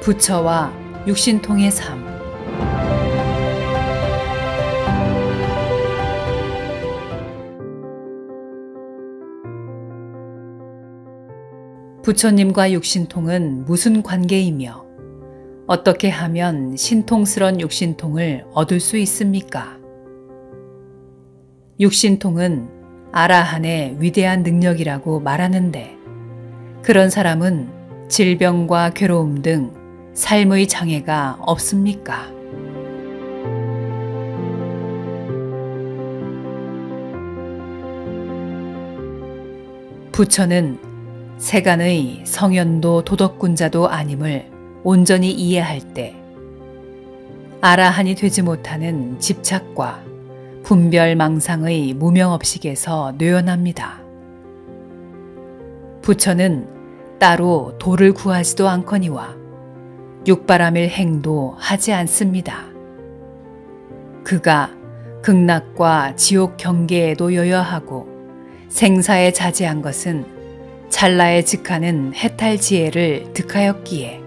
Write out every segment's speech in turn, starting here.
부처와 육신통의 삶. 부처님과 육신통은 무슨 관계이며 어떻게 하면 신통스런 육신통을 얻을 수 있습니까? 육신통은 아라한의 위대한 능력이라고 말하는데 그런 사람은 질병과 괴로움 등 삶의 장애가 없습니까? 부처는 세간의 성현도 도덕군자도 아님을 온전히 이해할 때 아라한이 되지 못하는 집착과 분별망상의 무명업식에서 뇌어납니다. 부처는 따로 도를 구하지도 않거니와 육바라밀 행도 하지 않습니다. 그가 극락과 지옥 경계에도 여여하고 생사에 자제한 것은 찰나에 즉하는 해탈지혜를 득하였기에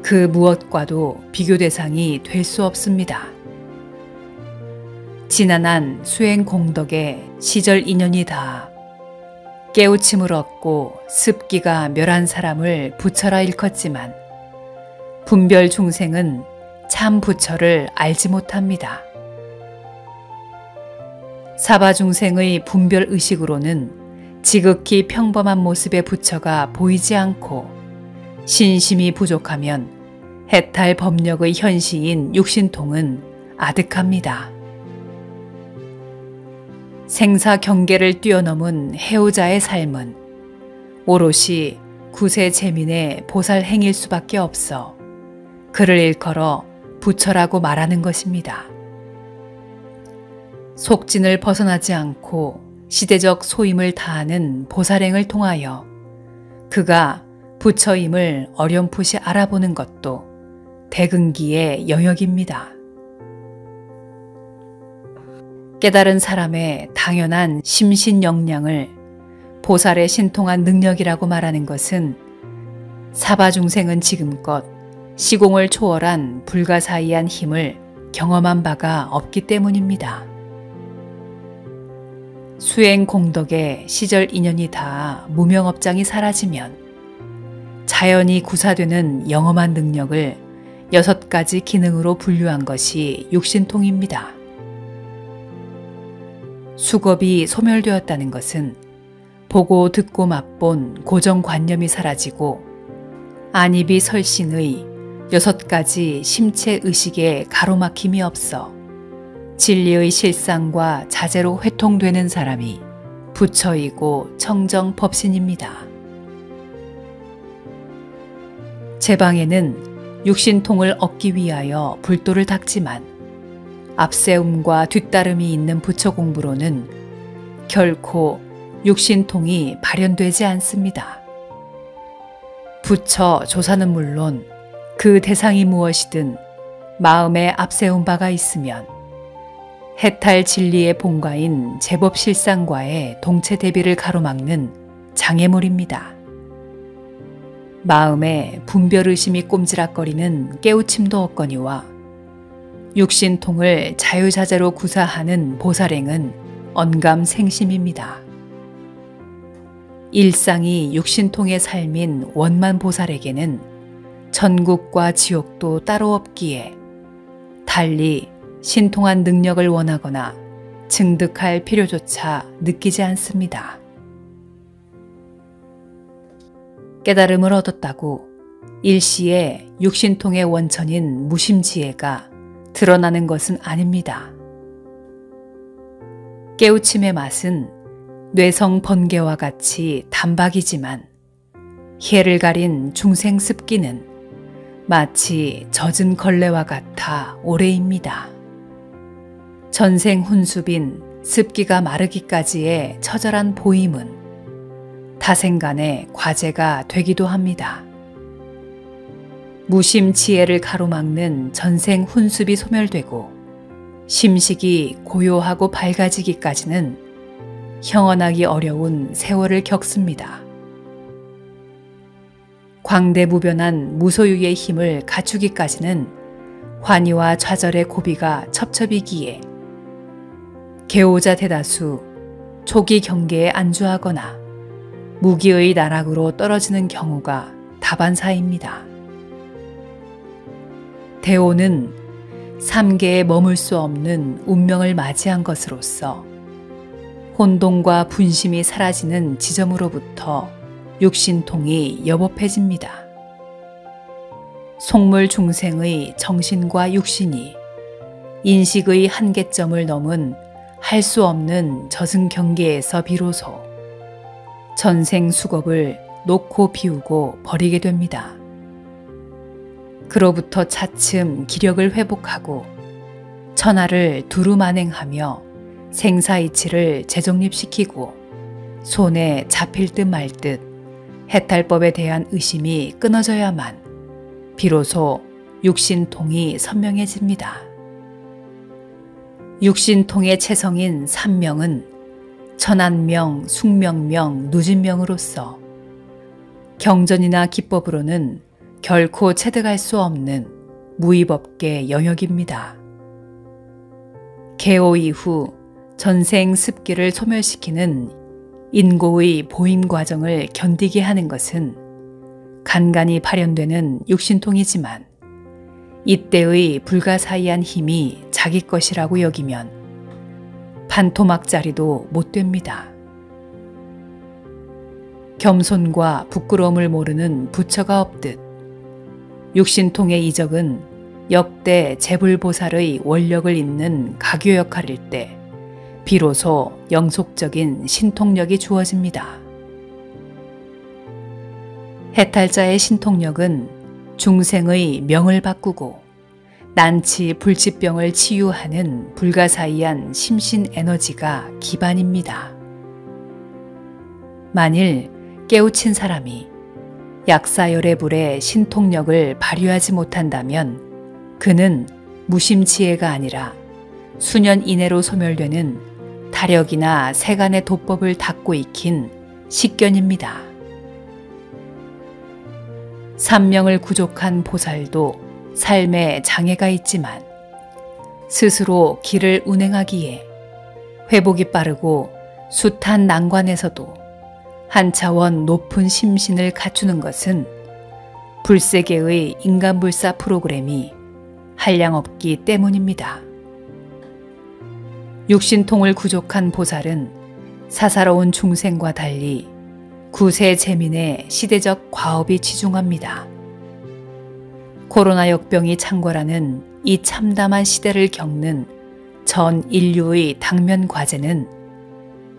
그 무엇과도 비교 대상이 될 수 없습니다. 지난한 수행 공덕에 시절 인연이 닿아 깨우침을 얻고 습기가 멸한 사람을 부처라 일컫지만 분별 중생은 참 부처를 알지 못합니다. 사바 중생의 분별 의식으로는 지극히 평범한 모습의 부처가 보이지 않고 신심이 부족하면 해탈 법력의 현시인 육신통은 아득합니다. 생사 경계를 뛰어넘은 해오자의 삶은 오롯이 구세 재민의 보살 행일 수밖에 없어 그를 일컬어 부처라고 말하는 것입니다. 속진을 벗어나지 않고 시대적 소임을 다하는 보살행을 통하여 그가 부처임을 어렴풋이 알아보는 것도 대근기의 영역입니다. 깨달은 사람의 당연한 심신역량을 보살의 신통한 능력이라고 말하는 것은 사바중생은 지금껏 시공을 초월한 불가사의한 힘을 경험한 바가 없기 때문입니다. 수행 공덕에 시절 인연이 닿아 무명업장이 사라지면 자연이 구사되는 영험한 능력을 6가지 기능으로 분류한 것이 육신통입니다. 수겁이 소멸되었다는 것은 보고 듣고 맛본 고정관념이 사라지고 안입이 설신의 6가지 심체의식에 가로막힘이 없어 진리의 실상과 자재로 회통되는 사람이 부처이고 청정법신입니다. 제방에는 육신통을 얻기 위하여 불도를 닦지만 앞세움과 뒤따름이 있는 부처 공부로는 결코 육신통이 발현되지 않습니다. 부처 조사는 물론 그 대상이 무엇이든 마음에 앞세운 바가 있으면 해탈 진리의 본가인 제법 실상과의 동체 대비를 가로막는 장애물입니다. 마음에 분별의심이 꼼지락거리는 깨우침도 없거니와 육신통을 자유자재로 구사하는 보살행은 언감생심입니다. 일상이 육신통의 삶인 원만보살에게는 천국과 지옥도 따로 없기에 달리 신통한 능력을 원하거나 증득할 필요조차 느끼지 않습니다. 깨달음을 얻었다고 일시에 육신통의 원천인 무심지혜가 드러나는 것은 아닙니다. 깨우침의 맛은 뇌성 번개와 같이 단박이지만 혜를 가린 중생 습기는 마치 젖은 걸레와 같아 오래입니다. 전생 훈수빈 습기가 마르기까지의 처절한 보임은 타생간의 과제가 되기도 합니다. 무심지혜를 가로막는 전생 훈습이 소멸되고 심식이 고요하고 밝아지기까지는 형언하기 어려운 세월을 겪습니다. 광대무변한 무소유의 힘을 갖추기까지는 환희와 좌절의 고비가 첩첩이기에 계오자 대다수 초기 경계에 안주하거나 무기의 나락으로 떨어지는 경우가 다반사입니다. 대오는 삼계에 머물 수 없는 운명을 맞이한 것으로서 혼돈과 분심이 사라지는 지점으로부터 육신통이 여법해집니다. 속물 중생의 정신과 육신이 인식의 한계점을 넘은 할 수 없는 저승 경계에서 비로소 전생 수겁을 놓고 비우고 버리게 됩니다. 그로부터 차츰 기력을 회복하고 천하를 두루 만행하며 생사이치를 재정립시키고 손에 잡힐 듯 말 듯 해탈법에 대한 의심이 끊어져야만 비로소 육신통이 선명해집니다. 육신통의 체성인 삼명은 천안명, 숙명명, 누진명으로서 경전이나 기법으로는 결코 체득할 수 없는 무의법계 영역입니다. 개오 이후 전생 습기를 소멸시키는 인고의 보임 과정을 견디게 하는 것은 간간히 발현되는 육신통이지만 이때의 불가사의한 힘이 자기 것이라고 여기면 반토막짜리도 못 됩니다. 겸손과 부끄러움을 모르는 부처가 없듯 육신통의 이적은 역대 재불보살의 원력을 잇는 가교 역할일 때 비로소 영속적인 신통력이 주어집니다. 해탈자의 신통력은 중생의 명을 바꾸고 난치 불치병을 치유하는 불가사의한 심신 에너지가 기반입니다. 만일 깨우친 사람이 약사열의 불에 신통력을 발휘하지 못한다면 그는 무심지혜가 아니라 수년 이내로 소멸되는 타력이나 세간의 도법을 닦고 익힌 식견입니다. 삼명을 구족한 보살도 삶에 장애가 있지만 스스로 길을 운행하기에 회복이 빠르고 숱한 난관에서도 한 차원 높은 심신을 갖추는 것은 불세계의 인간불사 프로그램이 한량없기 때문입니다. 육신통을 구족한 보살은 사사로운 중생과 달리 구세 재민의 시대적 과업이 치중합니다. 코로나 역병이 창궐하는 이 참담한 시대를 겪는 전 인류의 당면 과제는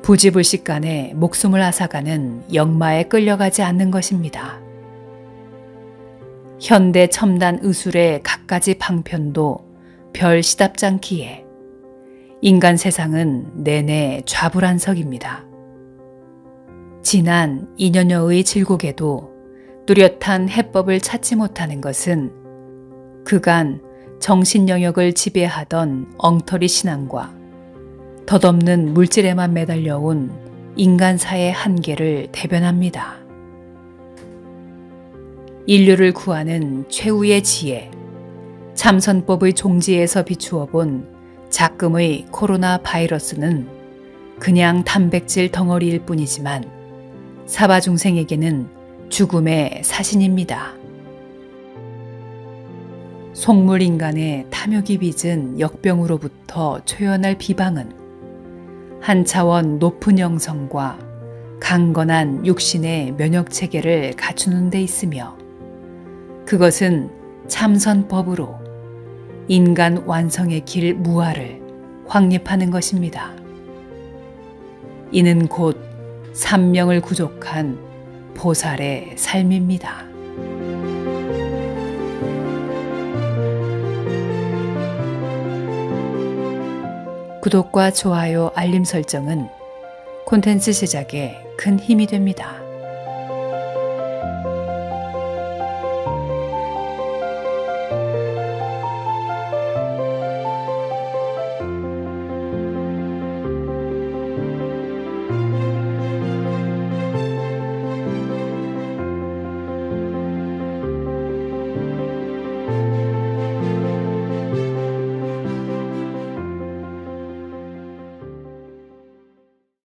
부지불식간에 목숨을 앗아가는 역마에 끌려가지 않는 것입니다. 현대 첨단 의술의 갖가지 방편도 별 시답지 않기에 인간 세상은 내내 좌불안석입니다. 지난 2년여의 질곡에도 뚜렷한 해법을 찾지 못하는 것은 그간 정신 영역을 지배하던 엉터리 신앙과 덧없는 물질에만 매달려온 인간사의 한계를 대변합니다. 인류를 구하는 최후의 지혜, 참선법의 종지에서 비추어 본 작금의 코로나 바이러스는 그냥 단백질 덩어리일 뿐이지만 사바 중생에게는 죽음의 사신입니다. 속물인간의 탐욕이 빚은 역병으로부터 초연할 비방은 한 차원 높은 영성과 강건한 육신의 면역체계를 갖추는 데 있으며 그것은 참선법으로 인간 완성의 길 무아를 확립하는 것입니다. 이는 곧 삼명을 구족한 보살의 삶입니다. 구독과 좋아요, 알림 설정은 콘텐츠 제작에 큰 힘이 됩니다.